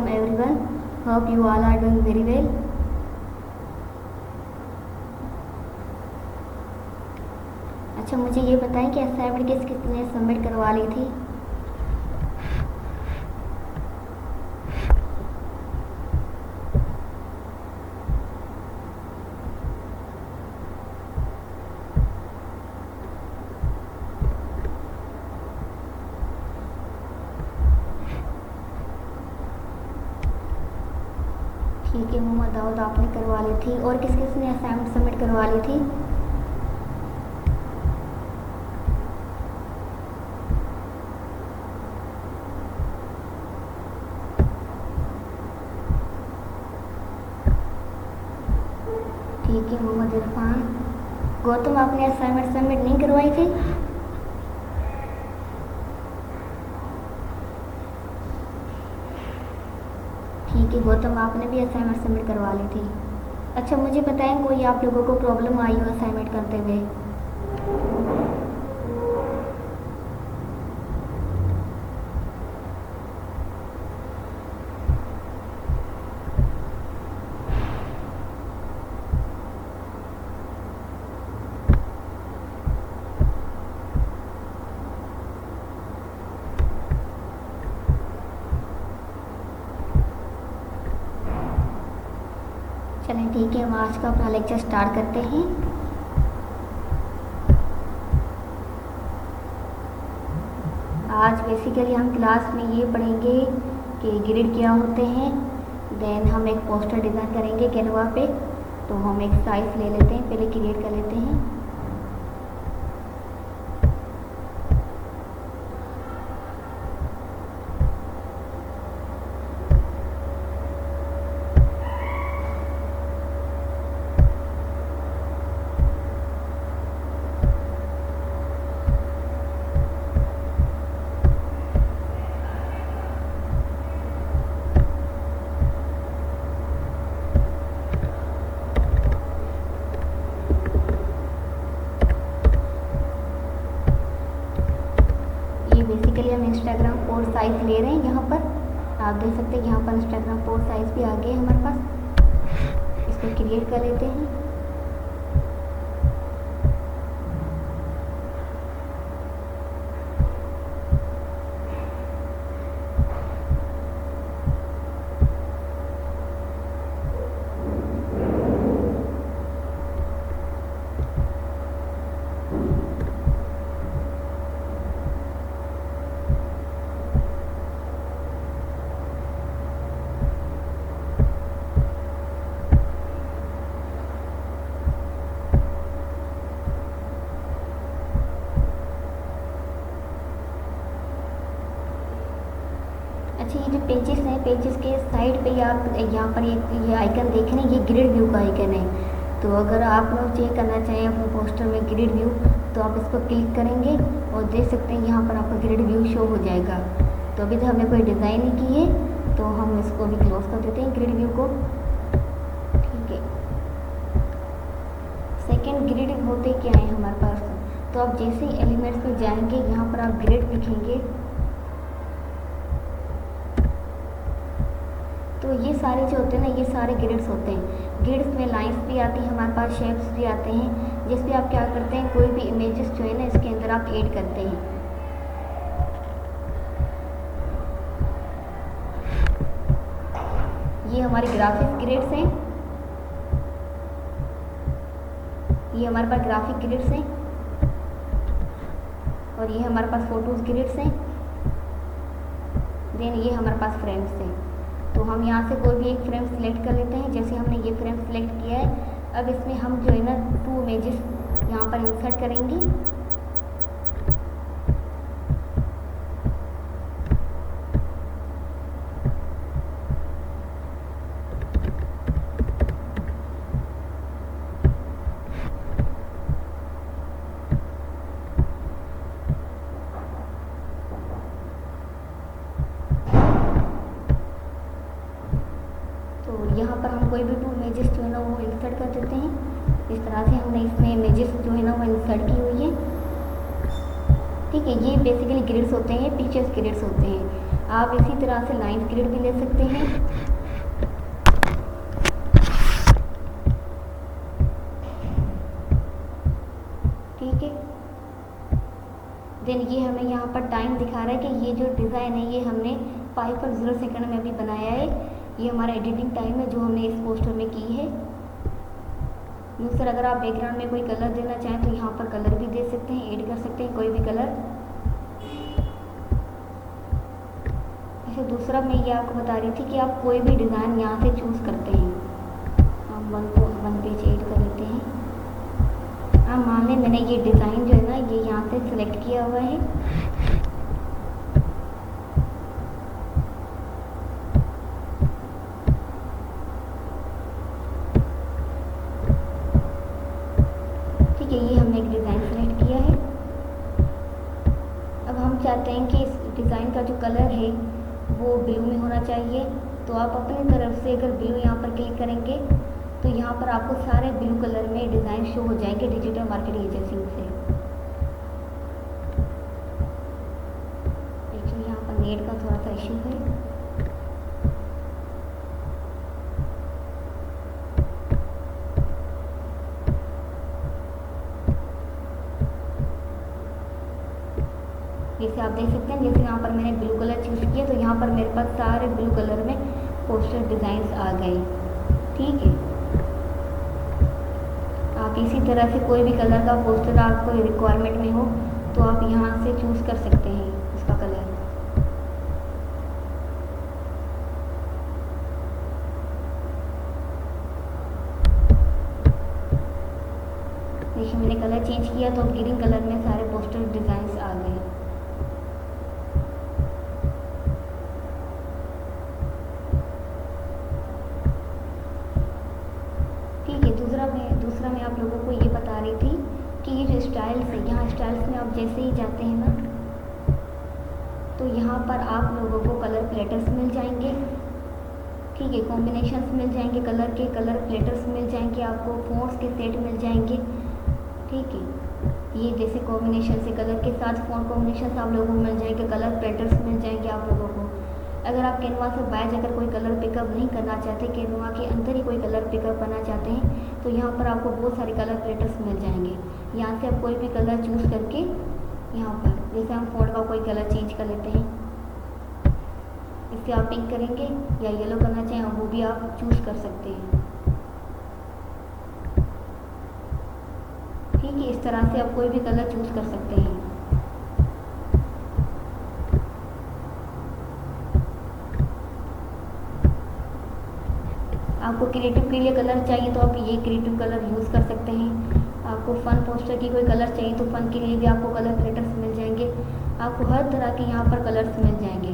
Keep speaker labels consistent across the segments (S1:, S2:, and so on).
S1: Welcome everyone, hope you all are doing very well. अच्छा, मुझे ये बताएं कि असाइनमेंट किसने सबमिट करवा ली थी। ठीक है, मोहम्मद दाऊद आपने करवा ली थी। और किस किसने असाइनमेंट सबमिट करवा ली थी? ठीक है, मोहम्मद इरफान। गौतम, आपने असाइनमेंट सबमिट नहीं करवाई थी? ठीक है गौतम, आपने भी असाइनमेंट सबमिट करवा ली थी। अच्छा, मुझे बताएं कोई आप लोगों को प्रॉब्लम आई हो असाइनमेंट करते हुए? चलें ठीक है, हम आज का अपना लेक्चर स्टार्ट करते हैं। आज बेसिकली हम क्लास में ये पढ़ेंगे कि ग्रिड क्या होते हैं। देन हम एक पोस्टर डिज़ाइन करेंगे कैनवा पे। तो हम एक साइज ले लेते हैं, पहले क्रिएट कर लेते हैं। बेसिकली हम इंस्टाग्राम पोस्ट साइज ले रहे हैं। यहाँ पर आप देख सकते हैं, यहाँ पर इंस्टाग्राम पोस्ट साइज भी आ गए हमारे पास। इसको क्रिएट कर लेते हैं। अच्छा, ये जो पेजेस हैं, पेजेस के साइड पे आप यहाँ पर ये आइकन देख रहे हैं, ये ग्रिड व्यू का आइकन है। तो अगर आप लोग चेक करना चाहें अपने पोस्टर में ग्रिड व्यू, तो आप इस पर क्लिक करेंगे और देख सकते हैं यहाँ पर आपका ग्रिड व्यू शो हो जाएगा। तो अभी तो हमने कोई डिज़ाइन नहीं की है, तो हम इसको भी क्लोज कर देते हैं ग्रिड व्यू को। ठीक है, सेकेंड ग्रिड होते क्या है हमारे पास। तो आप जैसे ही एलिमेंट्स में जाएंगे, यहाँ पर आप ग्रिड लिखेंगे। तो ये सारे जो होते हैं ना, ये सारे ग्रिड्स होते हैं। ग्रिड्स में लाइंस भी आती हैं हमारे पास, शेप्स भी आते हैं, जिसपे आप क्या करते हैं, कोई भी इमेजेस जो है ना इसके अंदर आप ऐड करते हैं। ये हमारे ग्राफिक्स ग्रिड्स हैं, ये हमारे पास ग्राफिक ग्रिड्स हैं, और ये हमारे पास फोटोज ग्रिड्स हैं। देन ये हमारे पास फ्रेम्स हैं। तो हम यहाँ से कोई भी एक फ्रेम सेलेक्ट कर लेते हैं। जैसे हमने ये फ्रेम सेलेक्ट किया है, अब इसमें हम जो है ना 2 इमेजेस यहाँ पर इंसर्ट करेंगे। यहाँ पर हम कोई भी 2 इमेजेस जो है ना वो इंसर्ट कर देते हैं। इस तरह से हमने इसमें इमेजेस जो है ना वो इंसर्ट की हुई है। ठीक है, ये बेसिकली ग्रिड्स होते हैं, पिक्चर्स ग्रिड्स होते हैं। आप इसी तरह से लाइन ग्रिड भी ले सकते हैं। ठीक है, देन ये हमें यहाँ पर टाइम दिखा रहा है कि ये जो डिज़ाइन है ये हमने 5 और 0 सेकंड में अभी बनाया है। ये हमारा एडिटिंग टाइम है जो हमने इस पोस्टर में की है। दूसरा, अगर आप बैकग्राउंड में कोई कलर देना चाहें तो यहाँ पर कलर भी दे सकते हैं, ऐड कर सकते हैं कोई भी कलर। ऐसे दूसरा मैं ये आपको बता रही थी कि आप कोई भी डिज़ाइन यहाँ से चूज़ करते हैं। हम वन पेज ऐड कर लेते हैं। अब मान लें मैंने ये डिज़ाइन जो है ना ये यहाँ से सिलेक्ट किया हुआ है। ठीक है, ये हमने एक डिज़ाइन सेलेक्ट किया है। अब हम चाहते हैं कि इस डिज़ाइन का जो कलर है वो ब्लू में होना चाहिए। तो आप अपनी तरफ से अगर ब्लू यहाँ पर क्लिक करेंगे तो यहाँ पर आपको सारे ब्लू कलर में डिज़ाइन शो हो जाएंगे डिजिटल मार्केटिंग एजेंसी से। एक्चुअली यहाँ पर नेट का थोड़ा सा इशू है। जैसे आप देख सकते हैं, जैसे यहाँ पर मैंने ब्लू कलर चूज़ किया तो यहाँ पर मेरे पास सारे ब्लू कलर में पोस्टर डिज़ाइंस आ गए। ठीक है, आप इसी तरह से कोई भी कलर का पोस्टर आपको रिक्वायरमेंट में हो तो आप यहाँ से चूज़ कर सकते हैं उसका कलर। देखिए मैंने कलर चेंज किया तो ग्रीन कलर में सारे पोस्टर डिज़ाइंस आ गए। ठीक है, दूसरा मैं आप लोगों को ये बता रही थी कि ये जो स्टाइल्स है, यहाँ स्टाइल्स में आप जैसे ही जाते हैं ना तो यहाँ पर आप लोगों को कलर प्लेटर्स मिल जाएंगे। ठीक है, कॉम्बिनेशंस मिल जाएंगे कलर के, कलर प्लेटर्स मिल जाएंगे, आपको फ़ॉन्ट्स के सेट मिल जाएंगे। ठीक है, ये जैसे कॉम्बिनेशन से कलर के साथ फ़ॉन्ट कॉम्बिनेशन आप लोगों को मिल जाएंगे, कलर प्लेटर्स मिल जाएंगे आप लोगों को। अगर आप कैनवा से बाहर जाकर कोई कलर पिकअप नहीं करना चाहते, कैनवा के अंदर ही कोई कलर पिकअप करना चाहते हैं तो यहाँ पर आपको बहुत सारे कलर प्लेटर्स मिल जाएंगे। यहाँ से आप कोई भी कलर चूज़ करके यहाँ पर जैसे हम फ़ॉन्ट का कोई कलर चेंज कर लेते हैं, इससे आप पिंक करेंगे या येलो करना चाहें वो भी आप चूज़ कर सकते हैं। ठीक है, इस तरह से आप कोई भी कलर चूज़ कर सकते हैं। आपको क्रिएटिव के लिए कलर चाहिए तो आप ये क्रिएटिव कलर यूज़ कर सकते हैं। आपको फ़न पोस्टर की कोई कलर चाहिए तो फ़न के लिए भी आपको कलर प्लेटर्स मिल जाएंगे। आपको हर तरह के यहाँ पर कलर्स मिल जाएंगे।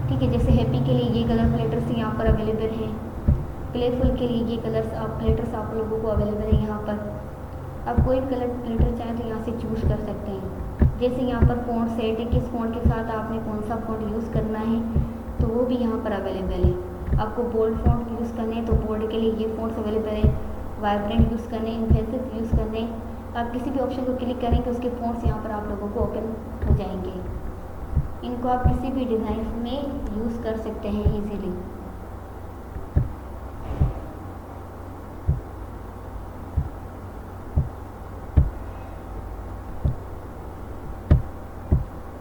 S1: ठीक है, जैसे हैप्पी के लिए ये कलर प्लेटर्स यहाँ पर अवेलेबल हैं, प्लेफुल के लिए ये कलर्स आप प्लेटर्स आप लोगों को अवेलेबल है। यहाँ पर आप कोई कलर प्लेटर चाहें तो यहाँ से चूज़ कर सकते हैं। जैसे यहाँ पर फ़ॉन्ट सेट है, किस फ़ॉन्ट के साथ आपने कौन सा फ़ॉन्ट यूज़ करना है तो वो भी यहाँ पर अवेलेबल है। आपको बोल्ड फ़ॉन्ट यूज़ करने हैं तो बोल्ड के लिए ये फ़ॉन्ट्स अवेलेबल है, वाइब्रेंट यूज़ करने, इम्फेसिव यूज़ करने, आप किसी भी ऑप्शन को क्लिक करेंगे उसके फ़ॉन्ट्स यहाँ पर आप लोगों को ओपन हो जाएंगे। इनको आप किसी भी डिज़ाइन में यूज़ कर सकते हैं इजीली।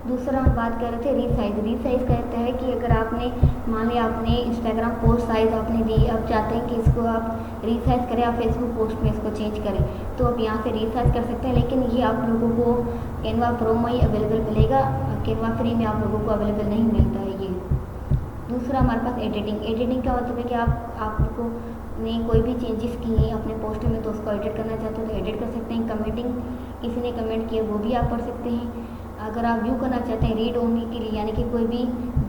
S1: दूसरा हम बात कर रहे थे रीसाइज कहता है कि अगर आपने मान लिया आपने इंस्टाग्राम पोस्ट साइज़ आपने दी, आप चाहते हैं कि इसको आप रीसाइज करें, आप फेसबुक पोस्ट में इसको चेंज करें तो आप यहाँ से रीसाइज कर सकते हैं। लेकिन ये आप लोगों को कैनवा प्रो में ही अवेलेबल मिलेगा, कैनवा फ्री में आप लोगों को अवेलेबल नहीं मिलता है ये। दूसरा हमारे पास एडिटिंग का मतलब है कि आप लोगों ने कोई भी चेंजेस किए हैं अपने पोस्ट में तो उसको एडिट करना चाहते हो तो एडिट कर सकते हैं। कमेंटिंग, किसी ने कमेंट किया वो भी आप पढ़ सकते हैं। अगर आप व्यू करना चाहते हैं रीड ओनली के लिए, यानी कि कोई भी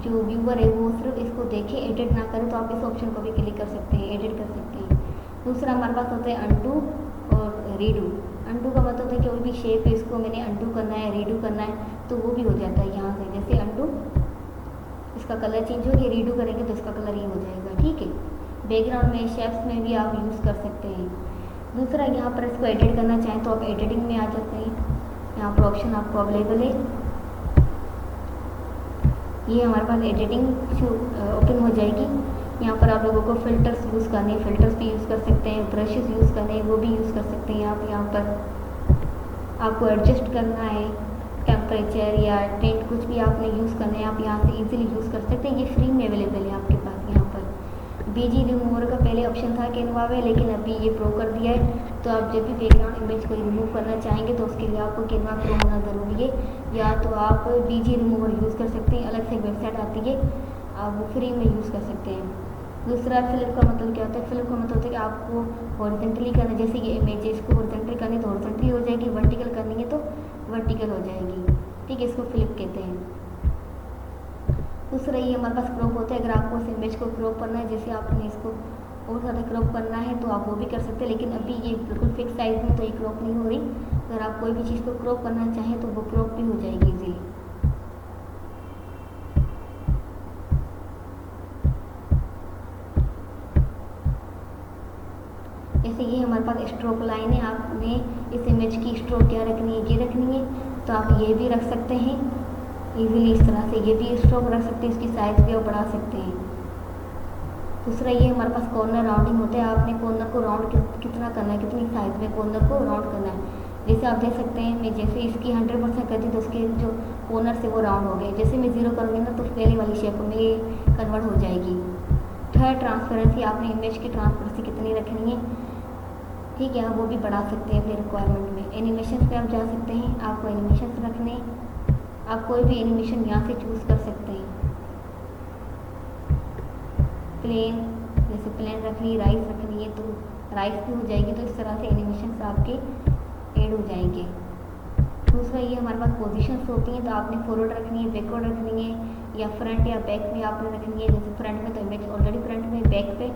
S1: जो व्यूवर है वो सिर्फ इसको देखे एडिट ना करे तो आप इस ऑप्शन को भी क्लिक कर सकते हैं, एडिट कर सकते हैं। दूसरा हमारे पास होता है अनडू और रीडू। अनडू का मतलब होता है कि कोई भी शेप है इसको मैंने अनडू करना है, रीडू करना है तो वो भी हो जाता है यहाँ से। जैसे अनडू, इसका कलर चेंज हो गया, रीडू करेंगे तो इसका कलर ये हो जाएगा। ठीक है, बैकग्राउंड में शेप्स में भी आप यूज़ कर सकते हैं। दूसरा यहाँ पर इसको एडिट करना चाहें तो आप एडिटिंग में आ जाते हैं, यहाँ पर ऑप्शन आपको अवेलेबल है। ये हमारे पास एडिटिंग ओपन हो जाएगी। यहाँ पर आप लोगों को फ़िल्टर्स यूज़ करने हैं, फ़िल्टर्स भी यूज़ कर सकते हैं, ब्रशेस यूज़ करने हैं वो भी यूज़ कर सकते हैं आप। यहाँ पर आपको एडजस्ट करना है टेम्परेचर या टेंट, कुछ भी आपने यूज़ करना है आप यहाँ से इजीली यूज़ कर सकते हैं। ये फ्री में अवेलेबल है आपके पास। यहाँ पर बीजी रिमूवर का पहले ऑप्शन था कैनवा में, लेकिन अभी ये प्रो कर दिया है। तो आप जब भी बैकग्राउंड इमेज को रिमूव करना चाहेंगे तो उसके लिए आपको कैनवा प्रो होना ज़रूरी है, या तो आप बीजी रिमूवर यूज़ कर सकते हैं। अलग से वेबसाइट आती है, आप वो फ्री में यूज़ कर सकते हैं। दूसरा फिल्म का मतलब क्या होता है? फिल्म का मतलब होता है कि आपको हॉरिजॉन्टली करना, जैसे ये इमेजेस को हॉरिजॉन्टली करनी तो हॉरिजॉन्टली हो जाएगी, वर्टिकल करनी है तो वर्टिकल हो जाएगी। ठीक है, इसको फ्लिप कहते हैं। दूसरा ये हमारे पास क्रॉप होता है। अगर आपको इस इमेज को क्रॉप करना है, जैसे आपने इसको और ज़्यादा क्रॉप करना है तो आप वो भी कर सकते हैं, लेकिन अभी ये बिल्कुल फिक्स साइज़ में तो ये क्रॉप नहीं हो रही। अगर आप कोई भी चीज़ को क्रॉप करना चाहें तो वो क्रॉप भी हो जाएगी इजीली। जैसे ये हमारे पास स्ट्रोक लाइन है, आपने इस इमेज की स्ट्रोक क्या रखनी है, ये रखनी है, तो आप ये भी रख सकते हैं इजीली। इस तरह से ये भी स्ट्रोक रख सकते हैं, इसकी साइज़ भी आप बढ़ा सकते हैं। दूसरा ये हमारे पास कॉर्नर राउंडिंग होता है। आपने कॉर्नर को राउंड कितना करना है, कितनी साइज़ में कॉर्नर को राउंड करना है। जैसे आप देख सकते हैं, मैं जैसे इसकी 100% कर दी तो उसके जो कॉर्नर से वो राउंड हो गए। जैसे मैं 0 करूँगी ना तो पहले वाली शेप में कन्वर्ट हो जाएगी। थर्ड ट्रांसपेरेंसी, आपने इमेज की ट्रांसपेरेंसी कितनी रखनी है, ठीक है, आप वो भी बढ़ा सकते हैं अपने रिक्वायरमेंट में। एनिमेशन पे आप जा सकते हैं, आपको एनिमेशन रखने, आप कोई भी एनिमेशन यहाँ से चूज़ कर सकते हैं। प्लेन, जैसे प्लेन रखनी, राइस रखनी है तो राइस भी हो जाएगी। तो इस तरह से एनिमेशन आपके ऐड हो जाएंगे। दूसरा ये हमारे पास पोजीशंस होती हैं, तो आपने फॉरवर्ड रखनी है, बैकवर्ड रखनी है, या फ्रंट या बैक में आपने रखनी है। जैसे फ्रंट में तो इमेज ऑलरेडी फ्रंट में, बैक पे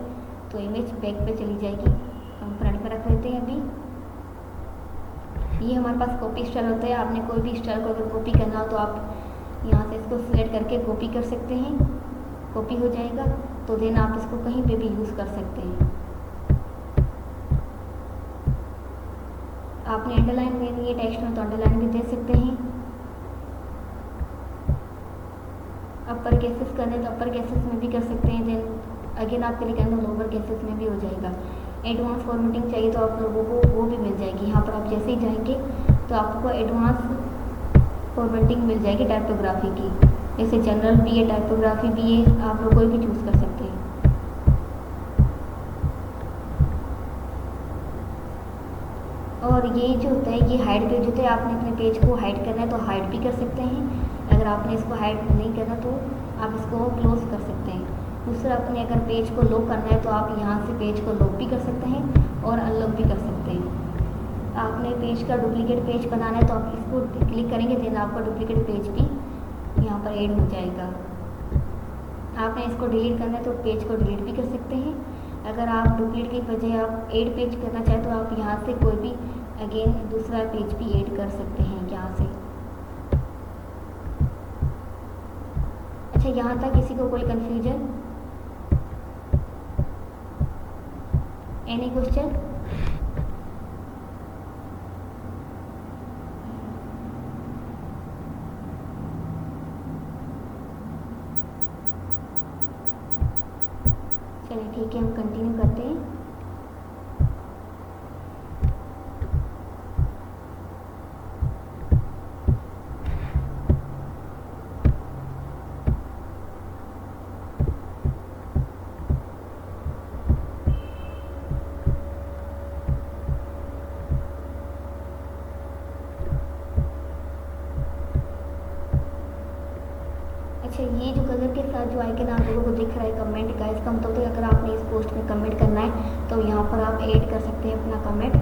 S1: तो इमेज बैक पे चली जाएगी। हम फ्रंट पे रख लेते हैं अभी। ये हमारे पास कॉपी स्टाइल होता है। आपने कोई भी स्टाइल को अगर कॉपी करना हो तो आप यहाँ से इसको सिलेक्ट करके कॉपी कर सकते हैं, कॉपी हो जाएगा। तो देन आप इसको कहीं पे भी यूज़ कर सकते हैं। आपने अंडरलाइन देनी है टेक्स्ट में तो अंडरलाइन भी दे सकते हैं। अपर केसेस करने तो अपर केसेस में भी कर सकते हैं। देन अगेन आपके लिए कहना लोअर केसेस में भी हो जाएगा। एडवांस फॉर्मेटिंग चाहिए तो आप लोगों को वो भी मिल जाएगी। यहाँ पर आप जैसे ही जाएंगे तो आपको एडवांस फॉर्मेटिंग मिल जाएगी टाइपोग्राफी की। जैसे जनरल भी है, टाइपोग्राफी भी है, आप लोग कोई भी चूज़ कर सकते हैं। और ये जो होता है, ये हाइड पेज होता है। आपने अपने पेज को हाइड करना है तो हाइड भी कर सकते हैं। अगर आपने इसको हाइड नहीं करना तो आप इसको क्लोज कर सकते हैं। दूसरा, अपने अगर पेज को लॉक करना है तो आप यहाँ से पेज को लॉक भी कर सकते हैं और अनलॉक भी कर सकते हैं। आपने पेज का डुप्लीकेट पेज बनाना है तो आप इसको क्लिक करेंगे, देन आपका डुप्लीकेट पेज भी यहाँ पर ऐड हो जाएगा। आपने इसको डिलीट करना है तो पेज को डिलीट भी कर सकते हैं। अगर आप डुप्लीकेट की बजाय आप ऐड पेज करना चाहें तो आप यहाँ से कोई भी अगेन दूसरा पेज भी ऐड कर सकते हैं यहाँ से। अच्छा, यहाँ तक किसी को कोई कन्फ्यूजन, एनी क्वेश्चन? चलिए ठीक है, हम कंटिन्यू करते हैं। अच्छा, ये जो कलर के साथ जो आइकन आप लोगों को दिख रहा है कमेंट का, इसका मतलब अगर आपने इस पोस्ट में कमेंट करना है तो यहाँ पर आप ऐड कर सकते हैं अपना कमेंट।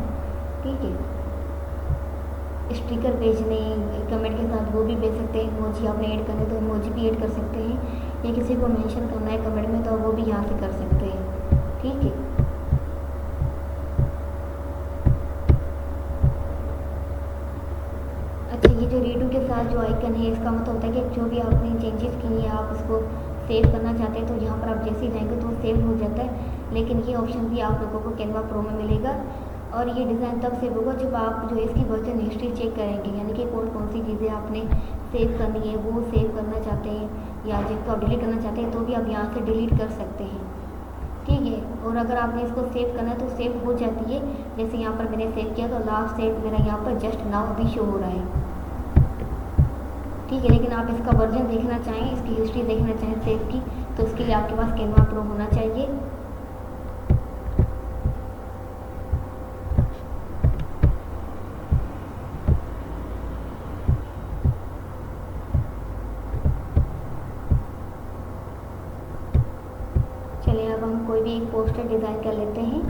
S1: ठीक है, स्टिकर भेजने कमेंट के साथ वो भी भेज सकते हैं। इमोजी आपने ऐड करने तो इमोजी भी ऐड कर सकते हैं, या किसी को मेंशन करना है कमेंट में तो वो भी यहाँ से कर सकते हैं। ठीक है, अच्छा, ये जो रीडू के साथ जो आइकन है इसका मतलब होता है कि जो भी आपने चेंजेस किए हैं आप उसको सेव करना चाहते हैं तो यहाँ पर आप जैसे ही जाएंगे तो वो सेव हो जाता है। लेकिन ये ऑप्शन भी आप लोगों को कैनवा प्रो में मिलेगा, और ये डिज़ाइन तब सेव होगा जब आप जो है इसकी वर्जन हिस्ट्री चेक करेंगे, यानी कि कौन कौन सी चीज़ें आपने सेव करनी है, वो सेव करना चाहते हैं या जिसको आप डिलीट करना चाहते हैं तो भी आप यहाँ से डिलीट कर सकते हैं। ठीक है, और अगर आपने इसको सेव करना है तो सेव हो जाती है। जैसे यहाँ पर मैंने सेव किया तो लास्ट सेव मेरा यहाँ पर जस्ट नाउ भी शो हो रहा है। ठीक है, लेकिन आप इसका वर्जन देखना चाहें, इसकी हिस्ट्री देखना चाहें सेव की, तो उसके लिए आपके पास कैनवा प्रो होना चाहिए। चलिए अब हम कोई भी एक पोस्टर डिज़ाइन कर लेते हैं।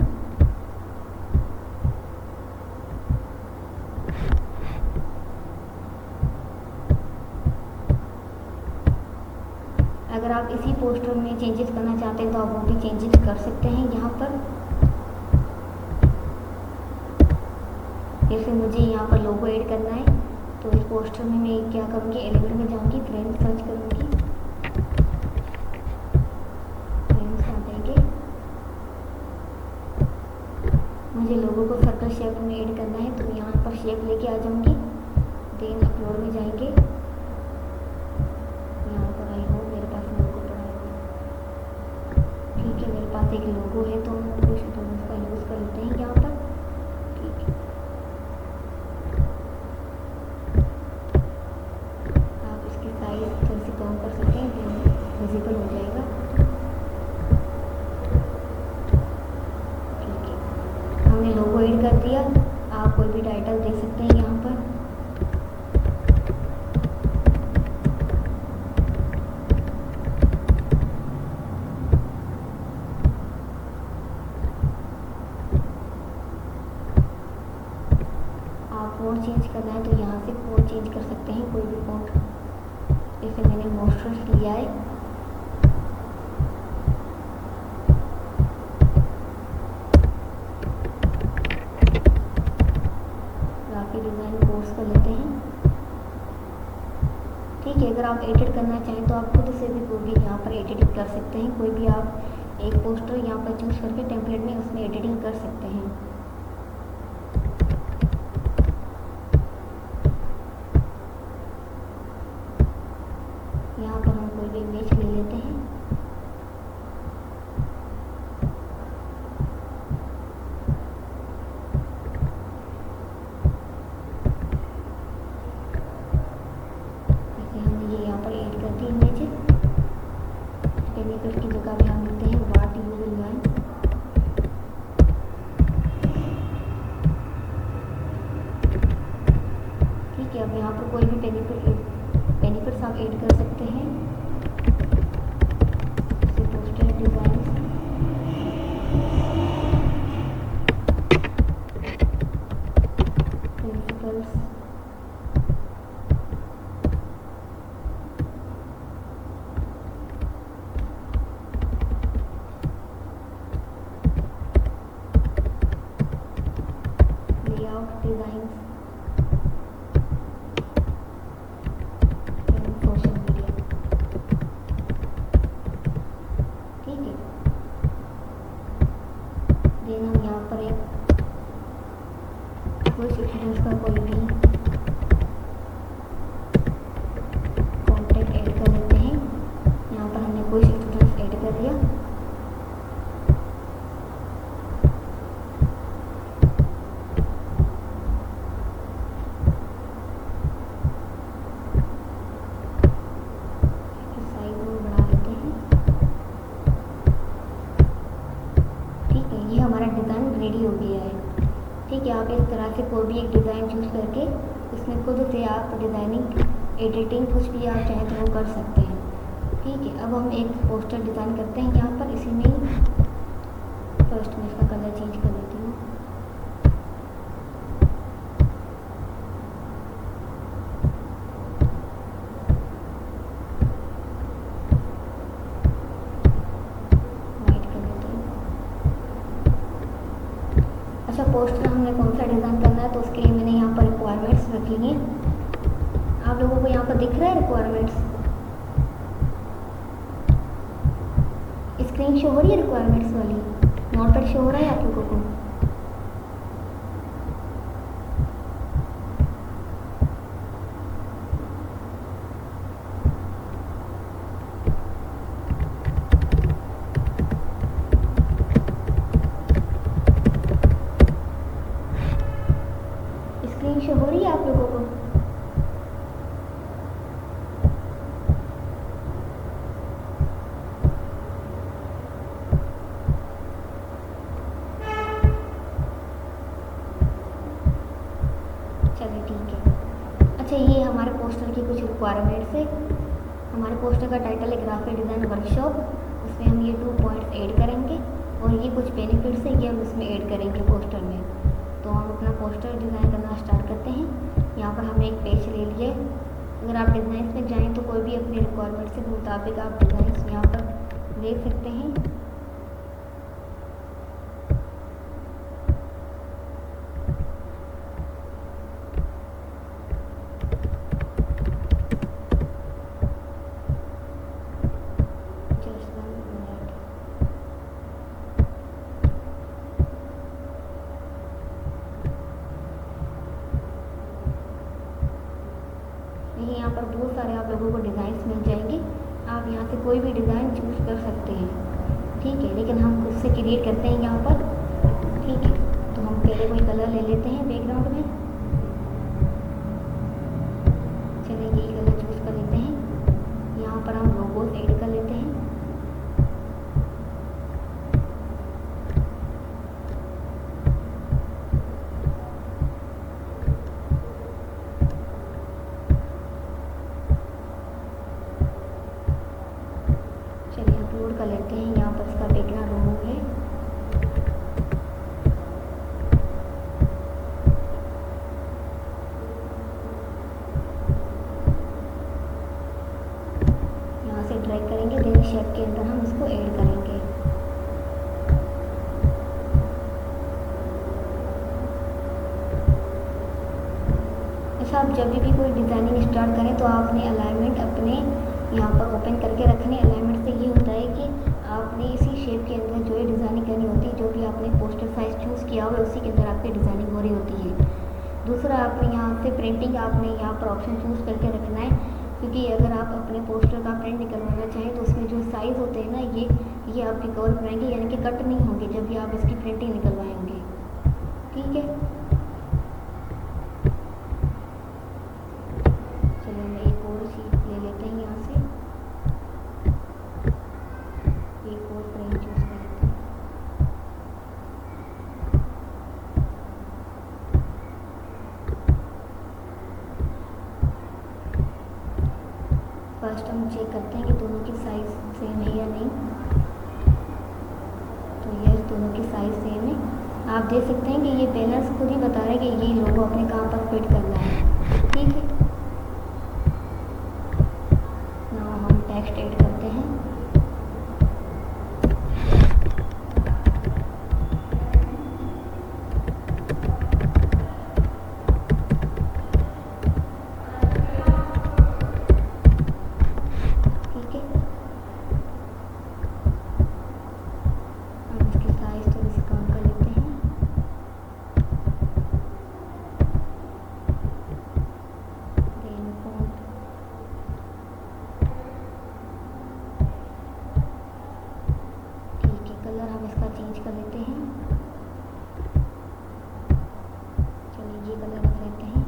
S1: अगर आप इसी पोस्टर में चेंजेस करना चाहते हैं तो आप वो भी चेंजेस कर सकते हैं यहाँ पर। जैसे मुझे यहाँ पर लोगो ऐड करना है तो इस पोस्टर में मैं क्या करूँगी, एलिमेंट में जाऊँगी, फ्रेम सर्च करूँगी, फ्रेम्स आ देंगे। मुझे लोगो को सर्कल शेप में ऐड करना है तो यहाँ पर शेप लेके आ जाऊँगी, देन अपलोड में जाएंगे। यहाँ पर आई हो मेरे पास लोगो पड़ा है। ठीक है, मेरे पास एक लोगो है तो हम कुछ तो उसका यूज़ कर लेते हैं यहाँ पर। ठीक है, आप इसकी साइज थोड़ी सी कम कर सकते हैं तो विजिबल हो जाएगा। ठीक है, हमने लोगो ऐड कर दिया। आप कोई भी टाइटल दे सकते हैं यहाँ पर। फ़ॉन्ट चेंज करना है तो यहाँ से फ़ॉन्ट चेंज कर सकते हैं, कोई भी फ़ॉन्ट। जैसे मैंने मोस्टर्स लिया है। ग्राफिक डिज़ाइन कोर्स कर लेते हैं। ठीक है, अगर आप एडिट करना चाहें तो आप खुद से भी कोई भी यहाँ पर एडिटिंग कर सकते हैं। कोई भी आप एक पोस्टर यहाँ पर चूज़ करके टेम्पलेट में उसमें एडिटिंग कर सकते हैं। यहाँ पर हम कोई भी इमेज ले लेते हैं। जैसे हमने ये यहाँ पर ऐड कर दी इमेज। केमिकल की जगह पे हम लिखते हैं व्हाट यू विल लर्न। ठीक है, अब यहाँ पर कोई भी बेनिफिट्स आप ऐड कर सकते हैं। जैसे poster design, principles, layout design, social media. ठीक है, देन हम यहाँ पर एक कोई स्टूडेंट्स का कोई भी कॉन्टेक्ट ऐड कर लेते हैं। यहाँ पर हमने कोई स्टूडेंट्स ऐड कर दिया। साइज में बढ़ा लेते हैं। ठीक है, ये हमारा डिज़ाइन रेडी हो गया है। ठीक है, आप इस तरह से कोई भी एक डिज़ाइन चूज़ करके उसमें खुद से आप डिज़ाइनिंग, एडिटिंग कुछ भी आप चाहें तो वो कर सकते हैं। ठीक है, अब हम एक पोस्टर डिज़ाइन करते हैं यहाँ पर। इसी में फर्स्ट मैं इसका कलर चेंज कर लेती हूँ। वाइट कर लेते हैं। अच्छा, पोस्टर हमने कौन सा डिज़ाइन करना है तो उसके लिए मैंने यहाँ पर रिक्वायरमेंट्स रख ली हैं। आप लोगों को यहाँ पर दिख रहा है रिक्वायरमेंट्स, स्क्रीन शो हो रही है रिक्वायरमेंट्स वाली, नोटपैड शो हो रहा है आप लोगों को। अच्छा, ये हमारे पोस्टर की कुछ रिक्वायरमेंट्स है। हमारे पोस्टर का टाइटल है ग्राफिक डिज़ाइन वर्कशॉप। उसमें हम ये 2 पॉइंट्स ऐड करेंगे और ये कुछ बेनिफिट्स है, ये हम इसमें ऐड करेंगे पोस्टर में। तो हम अपना पोस्टर डिज़ाइन करना स्टार्ट करते हैं। यहाँ पर हमने एक पेज ले लिया है। अगर आप डिज़ाइंस में जाएँ तो कोई भी अपनी रिक्वायरमेंट के मुताबिक आप डिज़ाइंस यहाँ पर ले सकते हैं। देखिए यहाँ पर बहुत सारे आप लोगों को डिज़ाइंस मिल जाएंगे। आप यहाँ से कोई भी डिज़ाइन चूज़ कर सकते हैं, ठीक है। लेकिन हम खुद से क्रिएट करते हैं यहाँ पर, ठीक है। तो हम पहले कोई कलर ले लेते हैं बैकग्राउंड में। चलिए यही कलर चूज़ कर लेते हैं। यहाँ पर हम लोगोस ऐड कर लेते हैं। चलिए अपलोड कर लेते हैं। यहाँ पर इसका बैकग्राउंड रिमूव है। यहाँ से ड्रैग करेंगे, देन शेप के अंदर हम इसको ऐड करेंगे। अच्छा, आप जब भी कोई डिज़ाइनिंग स्टार्ट करें तो आपने अलाइनमेंट अपने यहाँ पर ओपन करके रखने। अलाइनमेंट से ये होता है कि आपने इसी शेप के अंदर जो है डिज़ाइनिंग करनी होती है। जो भी आपने पोस्टर साइज चूज़ किया हुआ है उसी के अंदर आपकी डिज़ाइनिंग हो रही होती है। दूसरा, आपने यहाँ से प्रिंटिंग आपने यहाँ पर ऑप्शन चूज़ करके रखना है, क्योंकि अगर आप अपने पोस्टर का प्रिंट निकलवाना चाहें तो उसमें जो साइज़ होते हैं ना, ये आपके कवर बनाएंगे, यानी कि कट नहीं होंगे जब भी आप इसकी प्रिंटिंग निकलवाएंगे, ठीक है। चलिए हम एक और शीट ले लेते हैं यहाँ से, एक और फ्रेम चूज़ कर लेते हैं। फर्स्ट हम चेक करते हैं कि दोनों की साइज़ सेम है या नहीं। तो ये दोनों की साइज़ सेम है। आप देख सकते हैं कि ये बैलेंस खुद ही बता रहा है कि ये लोगो अपने कहाँ पर फिट करना है, ठीक है। नाउ हम टेक्स्ट ऐड करते हैं। कलर हम इसका चेंज कर लेते हैं। चलिए ये कलर रख लेते हैं।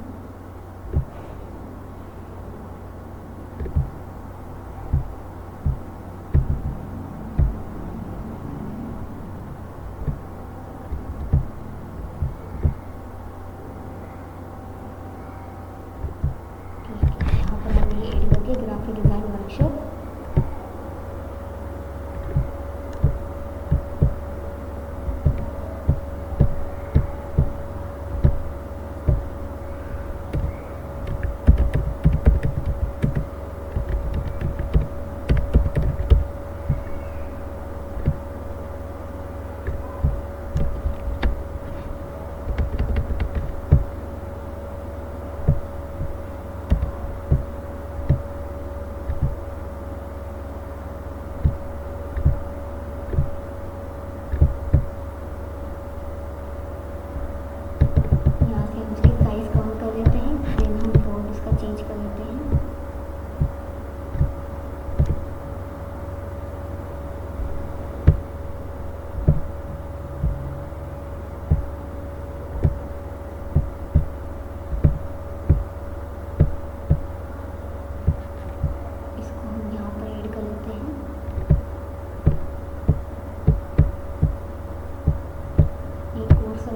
S1: ठीक है, यहाँ पर हमने ये ऐड कर दिया ग्राफिक डिज़ाइन वर्कशॉप।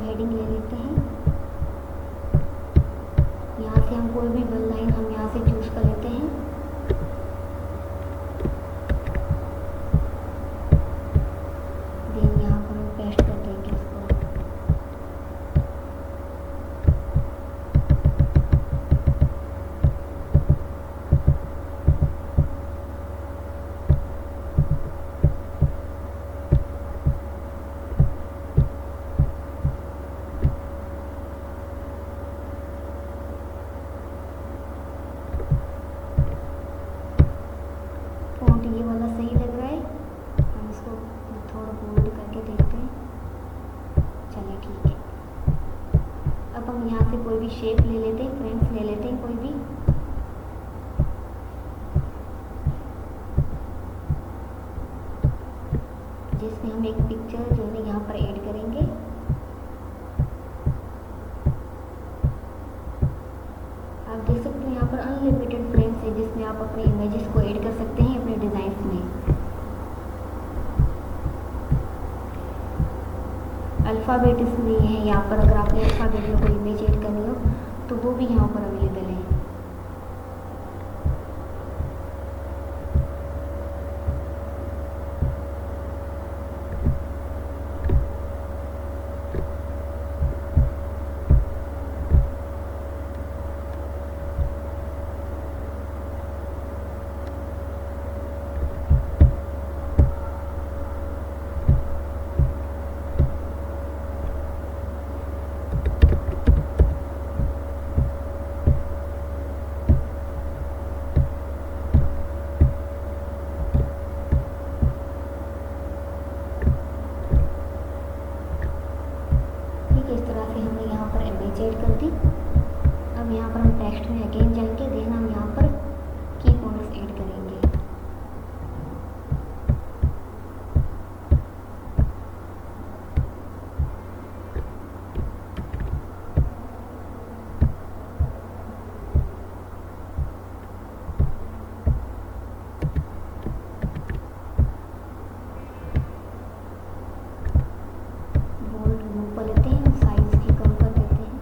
S1: हेडिंग ले लेते हैं। यहाँ से हम कोई भी वन लाइन अब हम यहाँ से कोई भी शेप ले लेते हैं फ्रेंड्स, ले लेते हैं कोई भी। जिसमें हम एक पिक्चर जो है यहाँ पर ऐड करेंगे। आप देख सकते हैं यहाँ पर अनलिमिटेड फ्रेम्स है जिसमें आप अपने इमेजेस को ऐड कर सकते हैं अपने डिज़ाइंस में। अल्फ़ाबेट इसमें है यहाँ पर, अगर आपने अल्फ़ाबेट में कोई इमेज ऐड करनी हो तो वो भी यहाँ पर अवेलेबल है। इस तरह से हमने यहाँ पर इमेज ऐड कर दी। अब यहाँ पर हम टेक्स्ट में अगेन जाएंगे, देन हम यहाँ पर की पॉइंट्स ऐड करेंगे। बोल्ड रिमूव कर लेते हैं, साइज की कम कर देते हैं।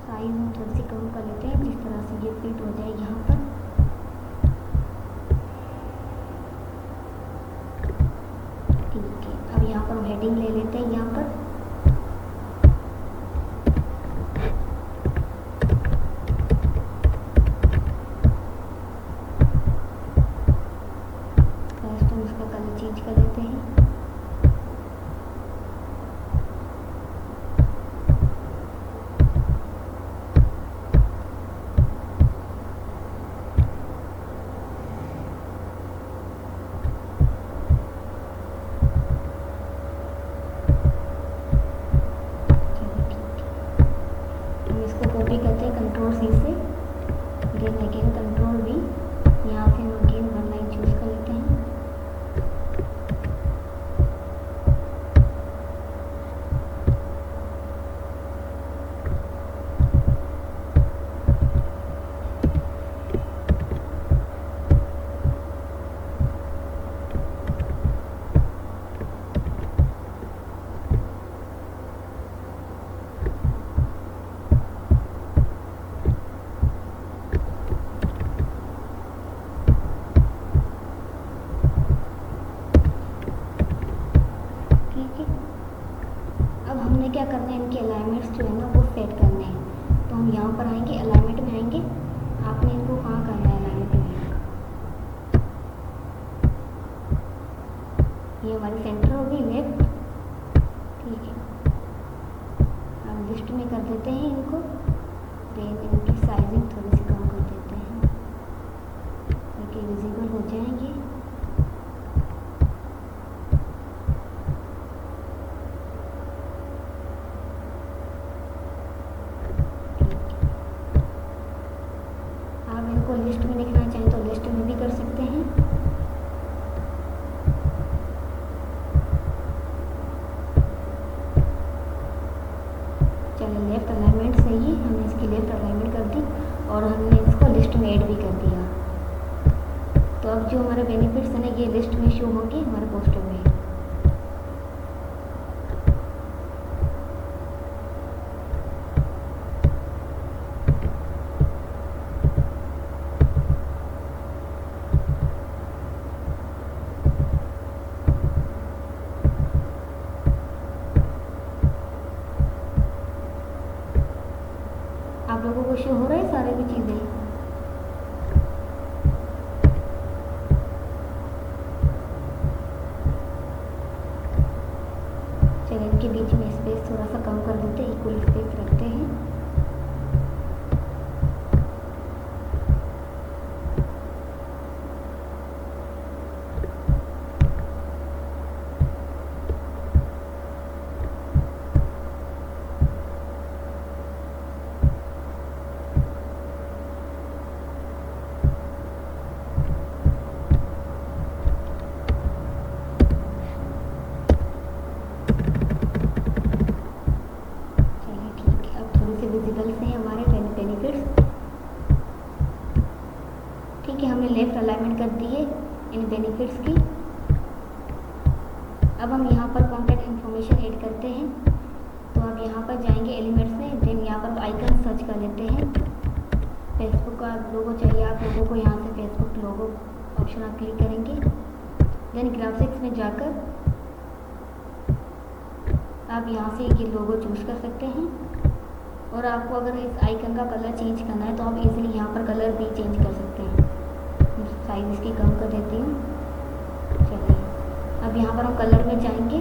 S1: साइज हम थोड़ी सी कम कर लेते हैं जिस तरह से ये फिट हो जाए यहाँ पर। ठीक है, अब यहाँ पर हम हेडिंग ले लेते हैं यहाँ पर। फर्स्ट हम इसका कलर चेंज कर लेते हैं। कॉपी करते हैं कंट्रोल सी से, देन अगेन कंट्रोल वी। यहाँ से हम अगेन वन लाइन चूज कर लेते हैं। अब हमने क्या करना है, इनके अलाइनमेंट्स जो है ना वो सेट करने हैं। तो हम यहाँ पर आएंगे, अलाइनमेंट में आएंगे। आपने इनको कहाँ करना है अलाइनमेंट में, ये हमारी सेंटर होगी लेफ्ट। ठीक है, अब लिस्ट में कर देते हैं इनको, देन इनकी साइजिंग थोड़ी सी कम कर देते हैं ताकि विजिबल हो जाएंगे। इनको लिस्ट में लिखना चाहें तो लिस्ट में भी कर सकते हैं। चलिए, लेफ्ट अलाइनमेंट सही है, हमने इसकी लेफ्ट अलाइनमेंट कर दी और हमने इसको लिस्ट में ऐड भी कर दिया। तो अब जो हमारे बेनिफिट्स हैं ना ये लिस्ट में शो होंगे हमारे पोस्टर में। को शो हो रहा है सारे भी चीज़ें? चलिए इनके बीच में स्पेस थोड़ा सा कम कर देते हैं, इक्वल स्पेस रखते हैं। विजिबल से हमारे बेनिफिट्स। ठीक है, हमने लेफ्ट अलाइनमेंट कर दी है इन बेनिफिट्स की। अब हम यहाँ पर कॉन्टैक्ट इन्फॉर्मेशन ऐड करते हैं। तो आप यहाँ पर जाएंगे एलिमेंट्स में, देन यहाँ पर आइकन सर्च कर लेते हैं। फेसबुक का लोगो चाहिए आप लोगों को, यहाँ से फेसबुक लोगो ऑप्शन आप क्लिक करेंगे। देन ग्राफिक्स में जाकर आप यहाँ से ये लोगो चूज कर सकते हैं। और आपको अगर इस आइकन का कलर चेंज करना है तो आप इजीली यहाँ पर कलर भी चेंज कर सकते हैं। साइज इसकी कम कर देती हूँ। चलिए अब यहाँ पर हम कलर में जाएंगे,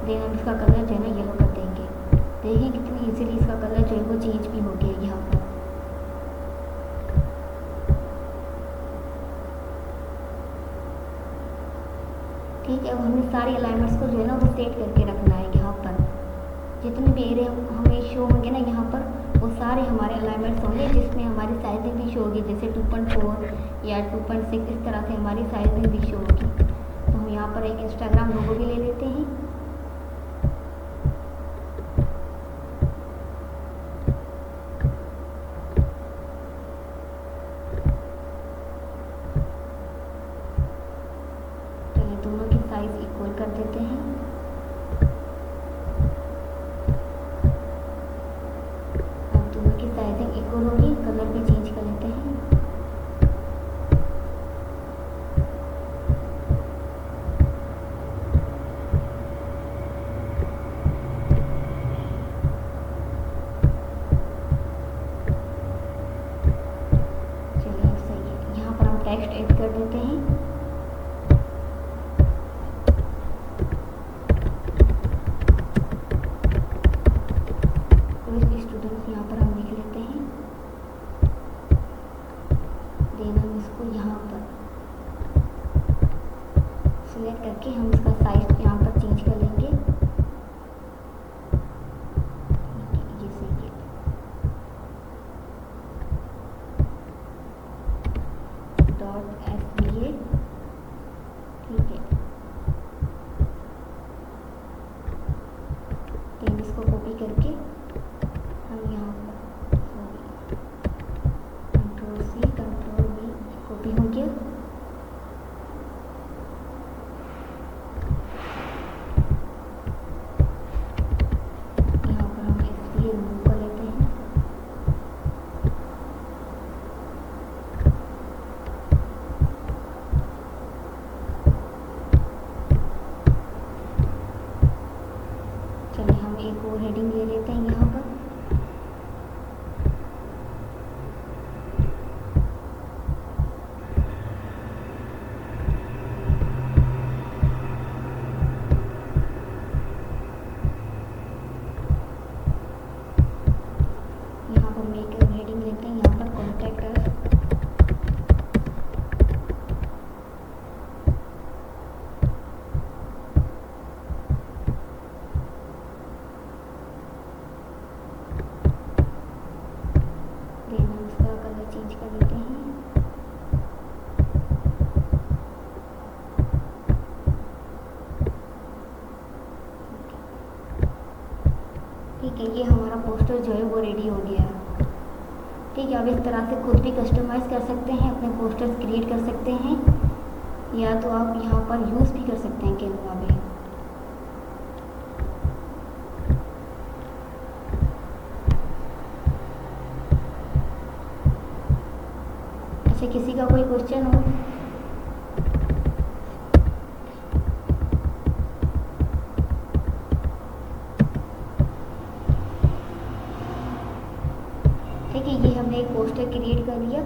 S1: देन हम इसका कलर जो है ना येलो कर देंगे। देखें कितनी इजीली इसका कलर जो है वो चेंज भी हो गया यहाँ पर। ठीक है, अब हमें सारी अलाइनमेंट्स को जो है ना वो सेट करके रखना है। यहाँ पर जितने भी एरिया हमें शो होंगे ना यहाँ पर, वो सारे हमारे अलाइनमेंट्स होंगे जिसमें हमारी साइजिंग भी शो होगी, जैसे 2.4 या 2.6 इस तरह से हमारी साइजिंग भी शो होगी। तो हम यहाँ पर एक इंस्टाग्राम लोगो भी ले लेते हैं। चलिए दोनों की साइज इक्वल कर देते हैं। साइजिंग इक्वल होगी, कलर भी चेंज कर लेते हैं। चलिए सही है, यहाँ पर हम टेक्स्ट ऐड कर देते हैं। स्टूडेंट्स यहाँ पर हम लिख लेते हैं। देन हम इसको यहाँ पर सिलेक्ट करके हम इसका साइज यहाँ पर चेंज कर लेंगे। ये सही है। .sba ठीक है। देन इसको कॉपी करके हम यहाँ पर Ctrl+C Ctrl+V कॉपी हो गया। यहाँ पर हम SVA रिमूव कर लेते हैं। चलिए हम एक और हेडिंग ले लेते हैं यहाँ पर। हेडिंग लेते हैं यहाँ पर कॉन्टैक्ट अस। देन हम इसका कलर चेंज कर देते हैं। ठीक है, ये हमारा पोस्टर जो है वो रेडी हो गया। ठीक है, अब इस तरह से खुद भी कस्टमाइज़ कर सकते हैं, अपने पोस्टर्स क्रिएट कर सकते हैं, या तो आप यहाँ पर यूज़ भी कर सकते हैं कैनवा में। अच्छा, किसी का कोई क्वेश्चन हो? ठीक हमने एक पोस्टर क्रिएट कर लिया।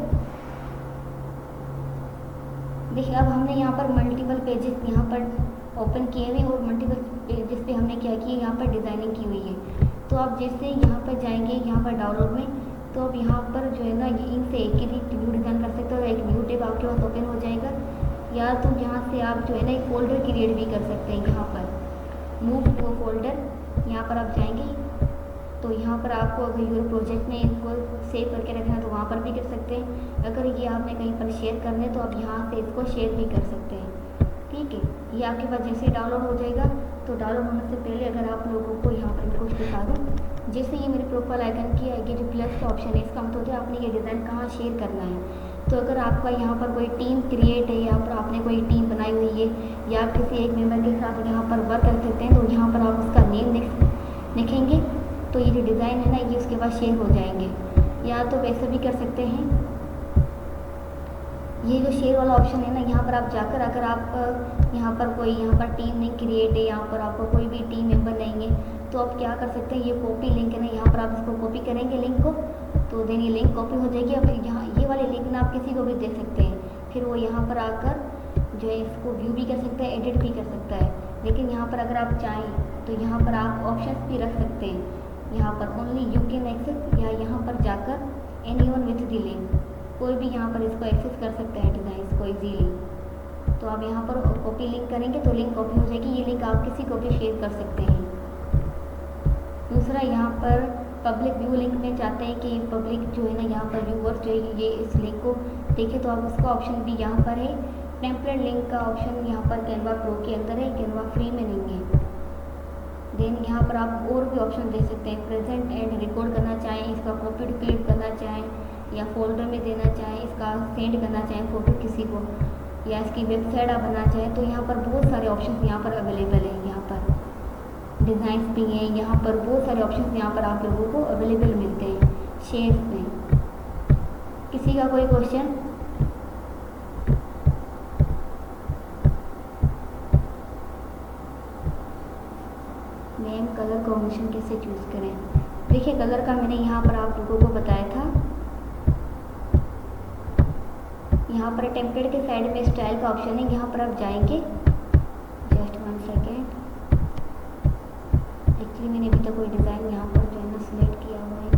S1: देखिए अब हमने यहाँ पर मल्टीपल पेजेस यहाँ पर ओपन किए हुए और मल्टीपल पेजेस पे हमने क्या किया, यहाँ पर डिज़ाइनिंग की हुई है। तो आप जैसे यहाँ पर जाएंगे यहाँ पर डाउनलोड में, तो अब यहाँ पर जो है ना इनसे एक ही न्यू डिज़ाइन कर सकते हो, एक न्यू टैब आपके पास ओपन हो जाएगा। या तो यहाँ से आप जो है ना एक फ़ोल्डर क्रिएट भी कर सकते हैं। यहाँ पर मूव टू फोल्डर, यहाँ पर आप जाएंगे तो यहाँ पर आपको अगर यूर प्रोजेक्ट में इसको सेव करके रखना है तो वहाँ पर भी कर सकते हैं। अगर ये आपने कहीं पर शेयर करने तो आप यहाँ से इसको शेयर भी कर सकते हैं। ठीक है, ये आपके पास जैसे ही डाउनलोड हो जाएगा तो डाउनलोड होने से पहले अगर आप लोगों को यहाँ पर कुछ दिखा दूँ, जैसे ये मेरे प्रोफाइल आइकन की आएगी जो प्लस का ऑप्शन है, इसका मतलब है आपने ये डिज़ाइन कहाँ शेयर करना है। तो अगर आपका यहाँ पर कोई टीम क्रिएट है या फिर आपने कोई टीम बनाई हुई है या आप किसी एक मेंबर के साथ यहाँ पर वर्क कर सकते हैं, तो यहाँ पर आप उसका नेम लिखेंगे तो ये जो डिज़ाइन है ना ये उसके बाद शेयर हो जाएंगे। या तो वैसे भी कर सकते हैं, ये जो शेयर वाला ऑप्शन है ना यहाँ पर आप जाकर अगर आप यहाँ पर कोई यहाँ पर टीम नहीं क्रिएट है, यहाँ पर आपको कोई भी टीम मेंबर नहीं है, तो आप क्या कर सकते हैं, ये कॉपी लिंक है ना यहाँ पर आप इसको कॉपी करेंगे लिंक को, तो देन ये लिंक कॉपी हो जाएगी। अब यहाँ ये वाले लिंक ना आप किसी को भी दे सकते हैं, फिर वो यहाँ पर आकर जो है इसको व्यू भी कर सकता है, एडिट भी कर सकता है। लेकिन यहाँ पर अगर आप चाहें तो यहाँ पर आप ऑप्शंस भी रख सकते हैं, यहाँ पर ओनली यू कैन एक्सेस या यहाँ पर जाकर एनीवन विथ द लिंक, कोई भी यहाँ पर इसको एक्सेस कर सकता है डिज़ाइन को ईजीली। तो आप यहाँ पर कॉपी लिंक करेंगे तो लिंक कॉपी हो जाएगी, ये लिंक आप किसी को भी शेयर कर सकते हैं। दूसरा यहाँ पर पब्लिक व्यू लिंक में चाहते हैं कि पब्लिक जो है ना यहाँ पर व्यूअर्स जो है ये इस लिंक को देखे, तो आप उसका ऑप्शन भी यहाँ पर है। टेम्पलेट लिंक का ऑप्शन यहाँ पर कैनवा प्रो के अंदर है, कैनवा फ्री में नहीं है। देन यहाँ पर आप और भी ऑप्शन दे सकते हैं, प्रेजेंट एंड रिकॉर्ड करना चाहें, इसका कॉपी टू क्लिक करना चाहें या फोल्डर में देना चाहें, इसका सेंड करना चाहें फ़ोटो किसी को, या इसकी वेबसाइट आप बनाना चाहें, तो यहाँ पर बहुत सारे ऑप्शन यहाँ पर अवेलेबल हैं। यहाँ पर डिज़ाइंस भी हैं, यहाँ पर बहुत सारे ऑप्शन यहाँ पर आप लोगों को अवेलेबल मिलते हैं शेयर्स में। किसी का कोई क्वेश्चन? नेम कलर कॉम्बिनेशन कैसे चूज़ करें? देखिए कलर का मैंने यहाँ पर आप लोगों को बताया था। यहाँ पर टेम्पलेट के साइड में स्टाइल का ऑप्शन है, यहाँ पर आप जाएंगे। जस्ट 1 सेकेंड, एक्चुअली मैंने अभी तक कोई डिज़ाइन यहाँ पर जो है ना सिलेक्ट किया हुआ है,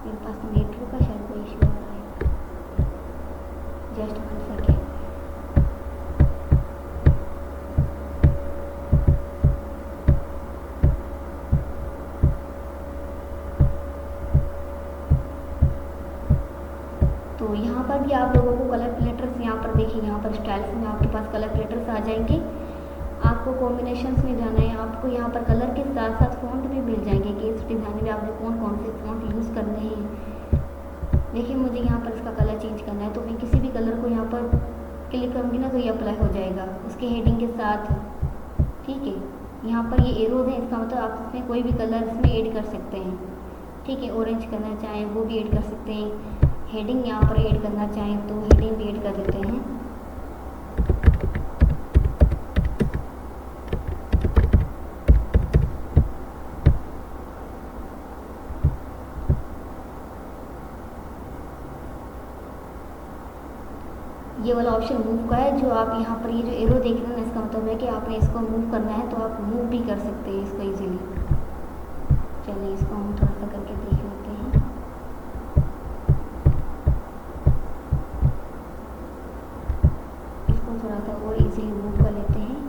S1: मेरे पास नेटवर्क का शायद कोई इशू आ रहा है। Just 1 second. तो यहाँ पर भी आप लोगों को कलर प्लेटर्स यहाँ पर देखिए, यहाँ पर स्टाइल्स में आपके पास कलर प्लेटर्स आ जाएंगे। आपको कॉम्बिनेशंस में जाना है, आपको यहाँ पर कलर के साथ साथ फ़ॉन्ट भी मिल जाएंगे कि इस डिज़ाइन में आपने कौन कौन से फ़ॉन्ट यूज़ करने हैं। देखिए मुझे यहाँ पर इसका कलर चेंज करना है, तो मैं किसी भी कलर को यहाँ पर क्लिक करूँगी ना तो ये अप्लाई हो जाएगा उसके हेडिंग के साथ। ठीक है, यहाँ पर ये एरोज है, इसका मतलब आप इसमें कोई भी कलर इसमें ऐड कर सकते हैं। ठीक है, ऑरेंज करना चाहें वो भी ऐड कर सकते हैं, हेडिंग यहाँ पर ऐड करना चाहें तो हेडिंग भी ऐड कर देते हैं। ये वाला ऑप्शन मूव का है, जो आप यहाँ पर ये जो एरो देख रहे हैं इसका मतलब है कि आपने इसको मूव करना है, तो आप मूव भी कर सकते हैं इसको इजीली। चलिए इसको हम थोड़ा सा करके देख लेते हैं। थोड़ा सा और इजीली मूव कर लेते हैं।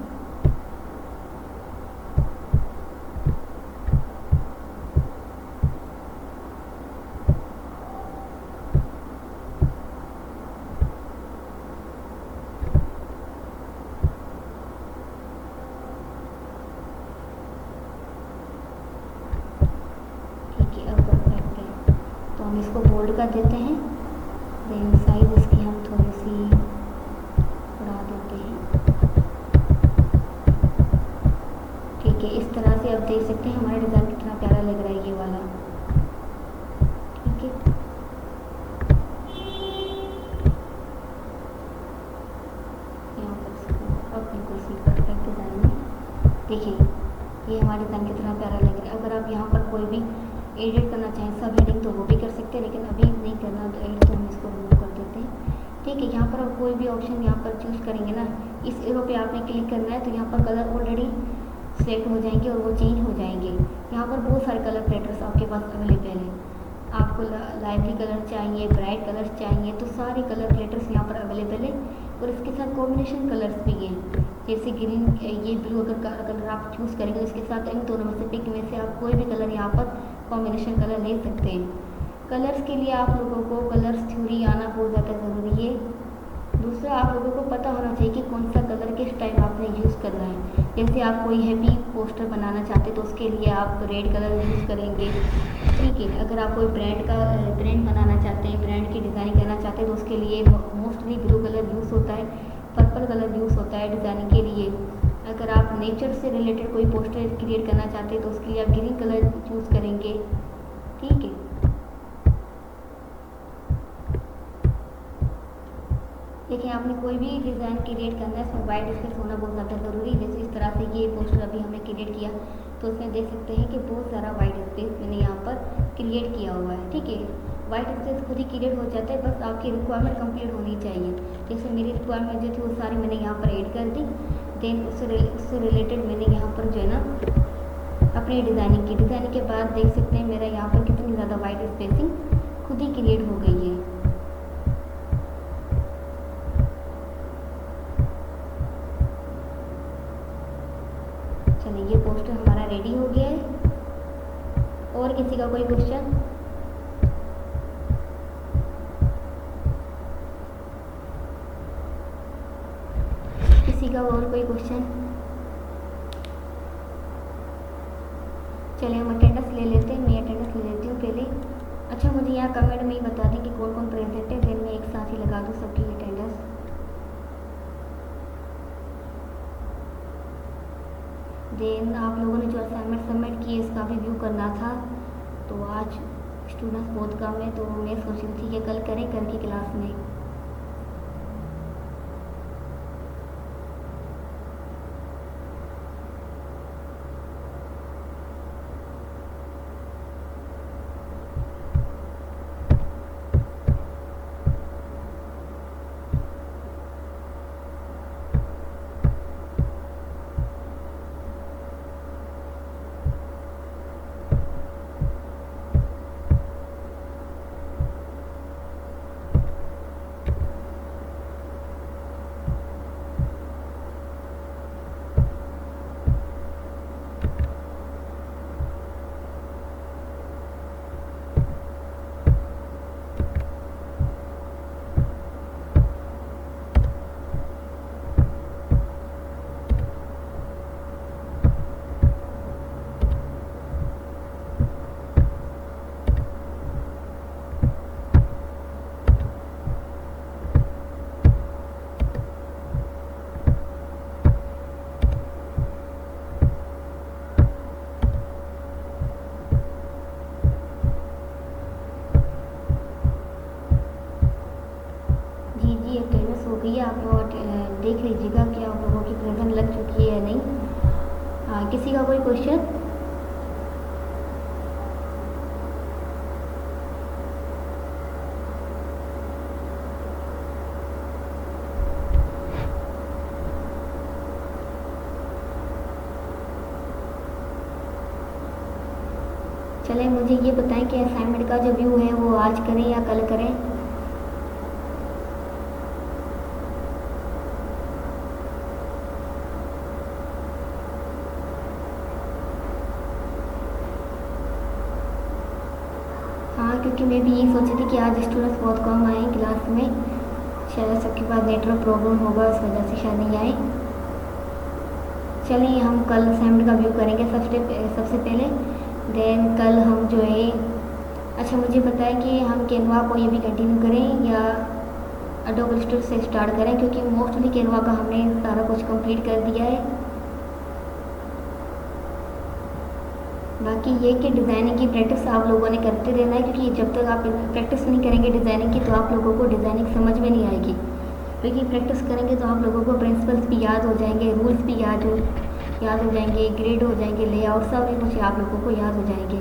S1: ठीक है, अब परफेक्ट है, तो हम इसको बोल्ड कर देते हैं। देन साइज इसकी हम थोड़ी सी बढ़ा देते हैं। ठीक है, इस तरह से आप देख सकते हैं हमारा डिज़ाइन कितना प्यारा लग रहा है ये वाला। ठीक है, यहाँ पर इसको अब बिल्कुल सी परफेक्ट डिज़ाइन है। देखिए ये हमारा डिज़ाइन कितना प्यारा लग रहा है। अगर आप यहाँ पर कोई भी एडिट करना चाहें सब हेडिंग तो वो भी कर सकते हैं, लेकिन अभी नहीं करना तो एडिट, तो हम इसको रिमूव कर देते हैं। ठीक है, यहाँ पर आप कोई भी ऑप्शन यहाँ पर चूज़ करेंगे ना, इस एरो पे आपने क्लिक करना है तो यहाँ पर कलर ऑलरेडी सेलेक्ट हो जाएंगे और वो चेंज हो जाएंगे। यहाँ पर बहुत सारे कलर पैटर्न्स आपके पास अवेलेबल हैं। आपको लाइवली कलर चाहिए, ब्राइट कलर्स चाहिए, तो सारे कलर पैटर्न्स यहाँ पर अवेलेबल है। और इसके साथ कॉम्बिनेशन कलर्स भी हैं, जैसे ग्रीन, ये ब्लू अगर कलर आप चूज़ करेंगे तो इसके साथ इन दोनों में से पिक में से आप कोई भी कलर यहाँ पर कॉम्बिनेशन कलर ले सकते हैं। कलर्स के लिए आप लोगों को कलर्स थ्योरी आना बहुत ज़्यादा ज़रूरी है। दूसरा, आप लोगों को पता होना चाहिए कि कौन सा कलर किस टाइम आपने यूज़ करना है। जैसे आप कोई हैवी पोस्टर बनाना चाहते हैं तो उसके लिए आप रेड कलर यूज़ करेंगे। ठीक है, अगर आप कोई ब्रांड बनाना चाहते हैं, ब्रांड की डिज़ाइनिंग करना चाहते हैं तो उसके लिए मोस्टली ब्लू कलर यूज़ होता है, पर्पल कलर यूज़ होता है डिज़ाइनिंग के लिए। अगर आप नेचर से रिलेटेड कोई पोस्टर क्रिएट करना चाहते हैं तो उसके लिए आप ग्रीन कलर चूज़ करेंगे। ठीक है, देखिए आपने कोई भी डिज़ाइन क्रिएट करना है इसमें वाइट स्पेस होना बहुत ज़्यादा ज़रूरी है। जैसे इस तरह से ये पोस्टर अभी हमने क्रिएट किया तो उसमें देख सकते हैं कि बहुत सारा वाइट स्पेस मैंने यहाँ पर क्रिएट किया हुआ है। ठीक है, वाइट स्पेस खुद ही क्रिएट हो जाता है, बस आपकी रिक्वायरमेंट कंप्लीट होनी चाहिए। जैसे मेरी रिक्वायरमेंट जो थी वो सारी मैंने यहाँ पर ऐड कर दी। देन उससे रिलेटेड मैंने यहाँ पर जो है ना अपनी डिज़ाइनिंग के बाद देख सकते हैं मेरा यहाँ पर कितनी ज़्यादा वाइट स्पेसिंग खुद ही क्रिएट हो गई है। चलिए, ये पोस्टर हमारा रेडी हो गया है। और किसी का कोई क्वेश्चन? किसी का और कोई क्वेश्चन? चलिए हम अटेंडेंस ले लेते हैं, मैं अटेंडेंस ले लेती हूँ पहले। अच्छा, मुझे यहाँ कमेंट में ही बता दें कि कौन कौन प्रेजेंट है, देन मैं एक साथ ही लगा दूँ सबकी अटेंडेंस। देन आप लोगों ने जो असाइनमेंट सबमिट किए इसका भी व्यू करना था, तो आज स्टूडेंट्स बहुत कम है तो मैं सोच रही थी कि कल करें, कल की क्लास में। अटेंडेंस हो गई है, आप लोग देख लीजिएगा कि आप लोगों की प्रेजेंट लग चुकी है या नहीं। किसी का कोई क्वेश्चन? चलें, मुझे ये बताएं कि असाइनमेंट का जो व्यू है वो आज करें या कल करें? हाँ, क्योंकि मैं भी यही सोची थी कि आज स्टूडेंट्स बहुत कम आए क्लास में, शायद सबके पास नेटवर्क प्रॉब्लम होगा, उस वजह से शायद नहीं आए। चलिए, हम कल असाइनमेंट का व्यू करेंगे सबसे पहले। देन कल हम जो है, अच्छा मुझे बताएं कि हम कैनवा को ये भी कंटिन्यू करें या एडोब इलस्ट्रेटर से स्टार्ट करें, क्योंकि मोस्टली कैनवा का हमने सारा कुछ कंप्लीट कर दिया है। बाकी ये कि डिज़ाइनिंग की प्रैक्टिस आप लोगों ने करते रहना है, क्योंकि जब तक आप प्रैक्टिस नहीं करेंगे डिज़ाइनिंग की तो आप लोगों को डिज़ाइनिंग समझ में नहीं आएगी। क्योंकि प्रैक्टिस करेंगे तो आप लोगों को प्रिंसिपल्स भी याद हो जाएंगे, रूल्स भी याद हो जाएंगे, ग्रिड हो जाएंगे, लेआउट सब भी कुछ आप लोगों को याद हो जाएंगे।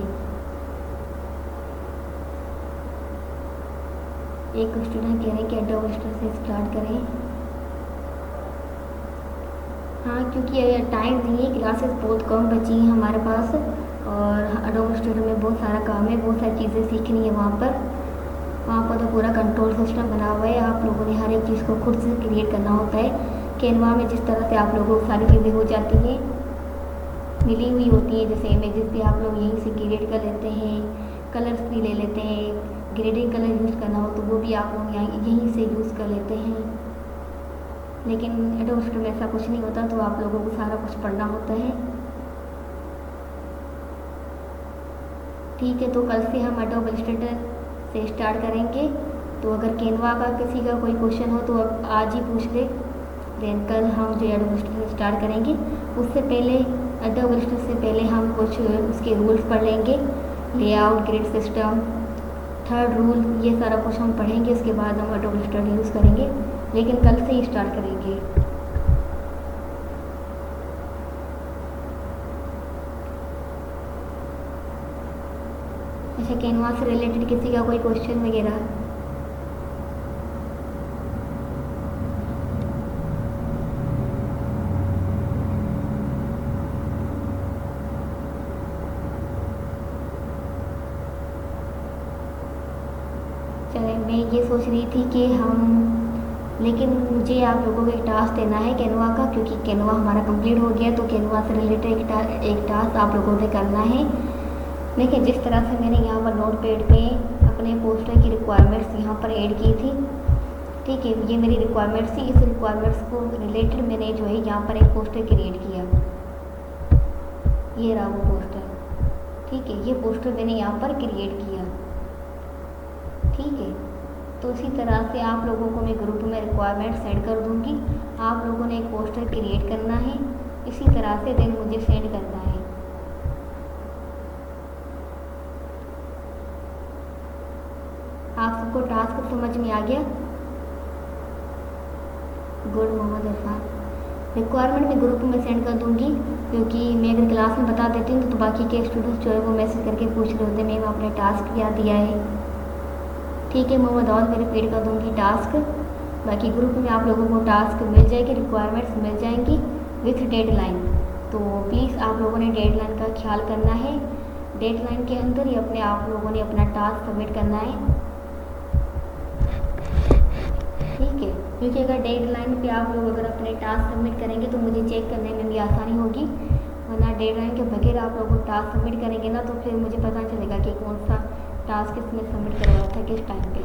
S1: एक स्टूडेंट कह रहे हैं कि एडोब इलस्ट्रेटर से स्टार्ट करें। हाँ, क्योंकि टाइम नहीं है, क्लासेस बहुत कम बची हैं हमारे पास और एडोब इलस्ट्रेटर में बहुत सारा काम है, बहुत सारी चीज़ें सीखनी है वहाँ पर तो पूरा कंट्रोल सिस्टम बना हुआ है। आप लोगों ने हर एक चीज़ को खुद से क्रिएट करना होता है। कैनवा में जिस तरह से आप लोगों को सारी चीज़ें हो जाती हैं, मिली हुई होती हैं, जैसे इमेजेस भी आप लोग यहीं से क्रिएट कर लेते हैं, कलर्स भी ले लेते हैं, ग्रेडिंग कलर यूज़ करना हो तो वो भी आप लोग यहीं से यूज़ कर लेते हैं। लेकिन एडोब इलस्ट्रेटर में ऐसा कुछ नहीं होता, तो आप लोगों को सारा कुछ पढ़ना होता है। ठीक है, तो कल से हम एडोब इलस्ट्रेटर से स्टार्ट करेंगे। तो अगर कैनवा का किसी का कोई क्वेश्चन हो तो अब आज ही पूछ ले, देन कल हम जो एडोब इलस्ट्रेटर से स्टार्ट करेंगे। उससे पहले एडोब इलस्ट्रेटर से पहले हम कुछ उसके रूल्स पढ़ लेंगे, layout, grid system, third rule, ये सारा कुछ हम पढ़ेंगे। उसके बाद हम एडोब इलस्ट्रेटर यूज़ करेंगे, लेकिन कल से ही स्टार्ट करेंगे। अच्छा, कैनवा से रिलेटेड किसी का कोई क्वेश्चन वगैरह? चले, मैं ये सोच रही थी कि लेकिन मुझे आप लोगों को एक टास्क देना है कैनवा का, क्योंकि कैनवा हमारा कंप्लीट हो गया। तो कैनवा से रिलेटेड एक टास्क आप लोगों ने करना है। देखिए, जिस तरह से मैंने यहाँ पर नोट पैड पे अपने पोस्टर की रिक्वायरमेंट्स यहाँ पर ऐड की थी, ठीक है, ये मेरी रिक्वायरमेंट्स थी। इस रिक्वायरमेंट्स को रिलेटेड मैंने जो है यहाँ पर एक पोस्टर क्रिएट किया, ये रहा वो पोस्टर। ठीक है, ये पोस्टर मैंने यहाँ पर क्रिएट किया। ठीक है, तो इसी तरह से आप लोगों को मैं ग्रुप में रिक्वायरमेंट सेंड कर दूँगी। आप लोगों ने एक पोस्टर क्रिएट करना है, इसी तरह से देन मुझे सेंड करना है। आप सबको टास्क समझ में आ गया? गुड मोहम्मद इरफान। रिक्वायरमेंट मैं ग्रुप में सेंड कर दूंगी, क्योंकि मैं अगर क्लास में बता देती हूँ तो बाकी के स्टूडेंट्स जो है वो मैसेज करके पूछ रहे होते हैं मैम आपने टास्क क्या दिया है। ठीक है, मैं और मैं रिपीट कर दूँगी टास्क। बाकी ग्रुप में आप लोगों को टास्क मिल जाएगी, रिक्वायरमेंट्स मिल जाएंगी विथ डेडलाइन। तो प्लीज़ आप लोगों ने डेडलाइन का ख्याल करना है। डेडलाइन के अंदर ही आप लोगों ने अपना टास्क सबमिट करना है। ठीक है, क्योंकि अगर डेडलाइन पे आप लोग अगर अपने टास्क सबमिट करेंगे तो मुझे चेक करने में भी आसानी होगी, वरना डेडलाइन के बगैर आप लोग टास्क सबमिट करेंगे ना तो फिर मुझे पता चलेगा कि कौन सा टास्क इसमें सबमिट करवाया था किस टाइम पे।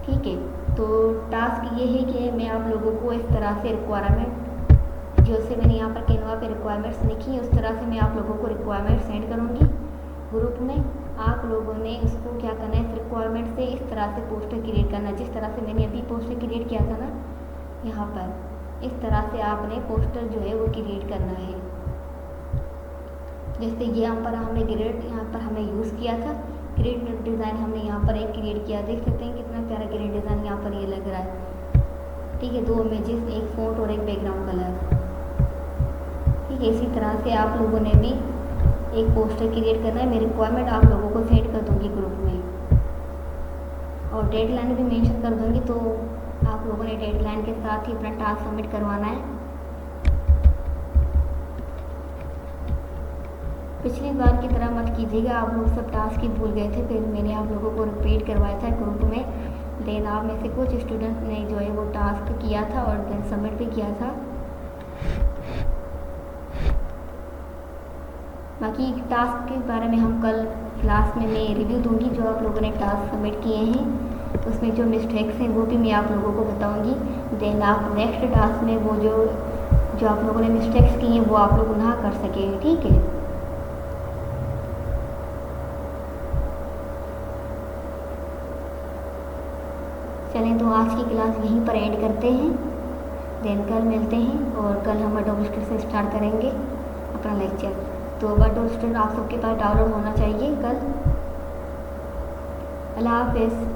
S1: ठीक है, तो टास्क ये है कि मैं आप लोगों को इस तरह से रिक्वायरमेंट जो से मैंने यहाँ पर कैनवा पे रिक्वायरमेंट्स लिखी है उस तरह से मैं आप लोगों को रिक्वायरमेंट सेंड करूँगी ग्रुप में। आप लोगों ने इसको क्या करना है, इस रिक्वायरमेंट से इस तरह से पोस्टर क्रिएट करना है, जिस तरह से मैंने अभी पोस्टर क्रिएट किया था ना यहाँ पर, इस तरह से आपने पोस्टर जो है वो क्रिएट करना है। जैसे यहाँ पर हमने ग्रिड यहाँ पर हमने यूज़ किया था, ग्रिड डिज़ाइन हमने यहाँ पर एक क्रिएट किया, देख सकते हैं कितना प्यारा ग्रिड डिज़ाइन यहाँ पर ये लग रहा है। ठीक है, 2 इमेजेस, एक फ़ॉन्ट और एक बैकग्राउंड कलर। ठीक है, इसी तरह से आप लोगों ने भी एक पोस्टर क्रिएट करना है। मैं रिक्वायरमेंट आप लोगों को सेंड कर दूँगी ग्रुप में और डेडलाइन भी मेंशन कर दूँगी, तो आप लोगों ने डेडलाइन के साथ ही अपना टास्क सबमिट करवाना है। पिछली बार की तरह मत कीजिएगा, आप लोग सब टास्क ही भूल गए थे, फिर मैंने आप लोगों को रिपीट करवाया था ग्रुप में। देन आप में से कुछ स्टूडेंट्स ने जो है वो टास्क किया था और देन सबमिट भी किया था। बाकी टास्क के बारे में हम कल क्लास में मैं रिव्यू दूंगी, जो आप लोगों ने टास्क सबमिट किए हैं उसमें जो मिस्टेक्स हैं वो भी मैं आप लोगों को बताऊंगी। देन आप नेक्स्ट टास्क में वो जो आप लोगों ने मिस्टेक्स की हैं वो आप लोग ना कर सकें। ठीक है, चलें तो आज की क्लास यहीं पर एंड करते हैं। देन कल मिलते हैं और कल हम एडोब इलस्ट्रेटर से स्टार्ट करेंगे अपना लेक्चर। तो एडोब इलस्ट्रेटर आप सबके पास डाउनलोड होना चाहिए कल। अल्लाह हाफ़िज़।